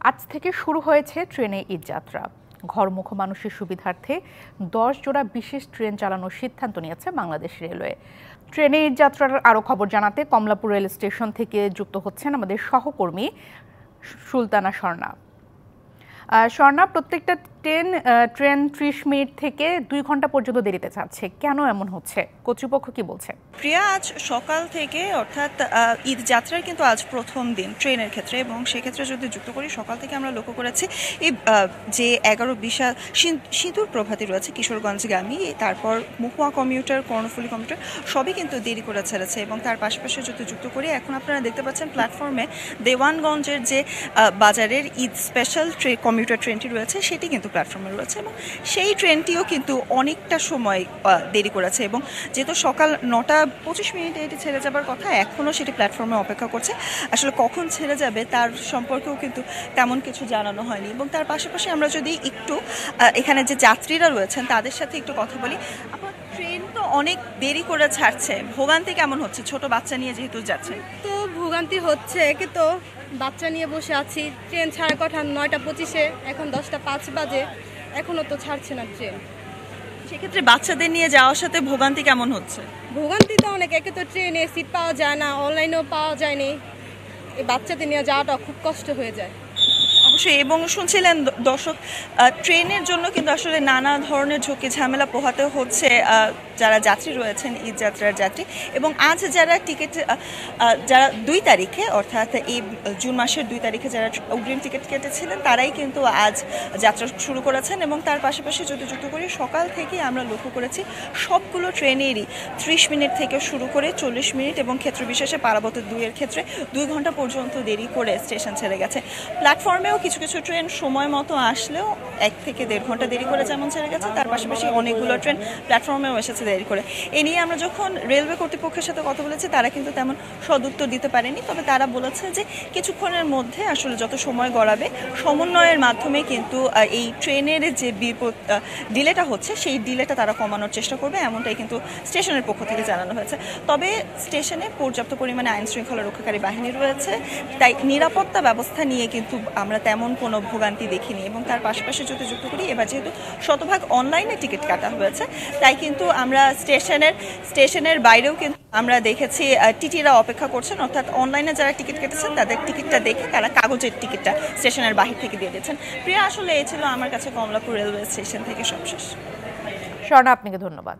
আজ থেকে শুরু হয়েছে ট্রেনে ঈদযাত্রা। ঘরমুখো মানুষের সুবিধার্থে 10 জোড়া বিশেষ ট্রেন চালানোর সিদ্ধান্ত নিয়েছে বাংলাদেশ রেলওয়ে। ট্রেনে ঈদযাত্রার আরও খবর জানাতে কমলাপুর রেল স্টেশন থেকে যুক্ত হচ্ছেন আমাদের সহকর্মী সুলতানা স্বর্ণা। স্বর্ণা, প্রত্যেকটা ট্রেন 30 মিনিট থেকে 2 ঘন্টা পর্যন্ত দেরিতে যাচ্ছে, কেন এমন হচ্ছে? কর্তৃপক্ষ কি বলছে? প্রিয়া, আজ সকাল থেকে অর্থাৎ ঈদ যাত্রার কিন্তু আজ প্রথম দিন ট্রেনের ক্ষেত্রে, এবং সেক্ষেত্রে যদি যুক্ত করি সকাল থেকে আমরা লক্ষ্য করেছি এই যে 11 বিশাল সিঁদুর প্রভাতী রয়েছে কিশোরগঞ্জগামী, তারপর মহুয়া কমিউটার, কর্ণফুলী কমিউটার সবই কিন্তু দেরি করে ছেড়েছে। এবং তার পাশাপাশি যদি যুক্ত করি, এখন আপনারা দেখতে পাচ্ছেন প্ল্যাটফর্মে দেওয়ানগঞ্জের যে বাজারের ঈদ স্পেশাল কমিউটার ট্রেনটি রয়েছে সেটি কিন্তু প্ল্যাটফর্মে রয়েছে, এবং সেই ট্রেনটিও কিন্তু অনেকটা সময় দেরি করেছে। এবং যেহেতু সকাল 9:25 এটি ছেড়ে যাবার কথা, এখনও সেটি প্ল্যাটফর্মে অপেক্ষা করছে। আসলে কখন ছেড়ে যাবে তার সম্পর্কেও কিন্তু তেমন কিছু জানানো হয়নি। এবং তার পাশাপাশি আমরা যদি একটু এখানে যে যাত্রীরা রয়েছেন তাদের সাথে একটু কথা বলি। আপনার ট্রেন তো অনেক দেরি করে ছাড়ছে, ভোগান্তি কেমন হচ্ছে ছোট বাচ্চা নিয়ে যেহেতু যাচ্ছে? তো ভোগান্তি হচ্ছে, কিন্তু বাচ্চা নিয়ে বসে আছি। ট্রেন ছাড়ার কথা 9:25, এখন 10:05 বাজে, এখনও তো ছাড়ছে না ট্রেন। সেক্ষেত্রে বাচ্চাদের নিয়ে যাওয়ার সাথে ভোগান্তি কেমন হচ্ছে? ভোগান্তি তো অনেক, একে তো ট্রেনে সিট পাওয়া যায় না, অনলাইনেও পাওয়া যায়নি। এই বাচ্চাদের নিয়ে যাওয়াটা খুব কষ্ট হয়ে যায় অবশ্যই। এবং শুনছিলেন দর্শক, ট্রেনের জন্য কিন্তু আসলে নানা ধরনের ঝুঁকি ঝামেলা পোহাতে হচ্ছে যারা যাত্রী রয়েছেন, ঈদ যাত্রার যাত্রী। এবং আজ যারা যারা 2 তারিখে অর্থাৎ এই জুন মাসের 2 তারিখে যারা অগ্রিম টিকিট কেটেছিলেন তারাই কিন্তু আজ যাত্রা শুরু করেছেন। এবং তার পাশাপাশি যদি যুক্ত করি, সকাল থেকেই আমরা লক্ষ্য করেছি সবগুলো ট্রেনেরই 30 মিনিট থেকে শুরু করে 40 মিনিট এবং ক্ষেত্র বিশেষে পারাবত 2-এর ক্ষেত্রে 2 ঘন্টা পর্যন্ত দেরি করে স্টেশন ছেড়ে গেছে। প্ল্যাটফর্মেও কিছু কিছু ট্রেন সময় মতো আসলেও 1 থেকে 1.5 ঘন্টা দেরি করে যেমন ছেড়ে গেছে, তার পাশাপাশি অনেকগুলো ট্রেন প্ল্যাটফর্মেও এসেছে দেরি করে। এ নিয়ে আমরা যখন রেলওয়ে কর্তৃপক্ষের সাথে কথা বলেছি তারা কিন্তু তেমন সদুত্তর দিতে পারেনি। তবে তারা বলেছে যে কিছুক্ষণের মধ্যে আসলে যত সময় গড়াবে সমন্বয়ের মাধ্যমে কিন্তু এই ট্রেনের যে ডিলেটা হচ্ছে সেই ডিলেটা তারা কমানোর চেষ্টা করবে, এমনটাই কিন্তু স্টেশনের পক্ষ থেকে জানানো হয়েছে। তবে স্টেশনে পর্যাপ্ত পরিমাণে আইন শৃঙ্খলা রক্ষাকারী বাহিনী রয়েছে, তাই নিরাপত্তা ব্যবস্থা নিয়ে কিন্তু আমরা তেমন কোনো ভোগান্তি দেখিনি। এবং তার পাশাপাশি যদি যুক্ত করি, এবার যেহেতু শতভাগ অনলাইনে টিকিট কাটা হয়েছে, তাই কিন্তু আমরা স্টেশনের বাইরেও কিন্তু আমরা দেখেছি টিটিরা অপেক্ষা করছেন, অর্থাৎ অনলাইনে যারা টিকিট কেটেছেন তাদের টিকিটটা দেখে তারা কাগজের টিকিটটা স্টেশনের বাহির থেকে দিয়ে দিয়েছেন। প্রিয়া, আসলে এই ছিল আমার কাছে কমলাপুর রেলওয়ে স্টেশন থেকে সবশেষ। স্বর্ণা, আপনাকে ধন্যবাদ।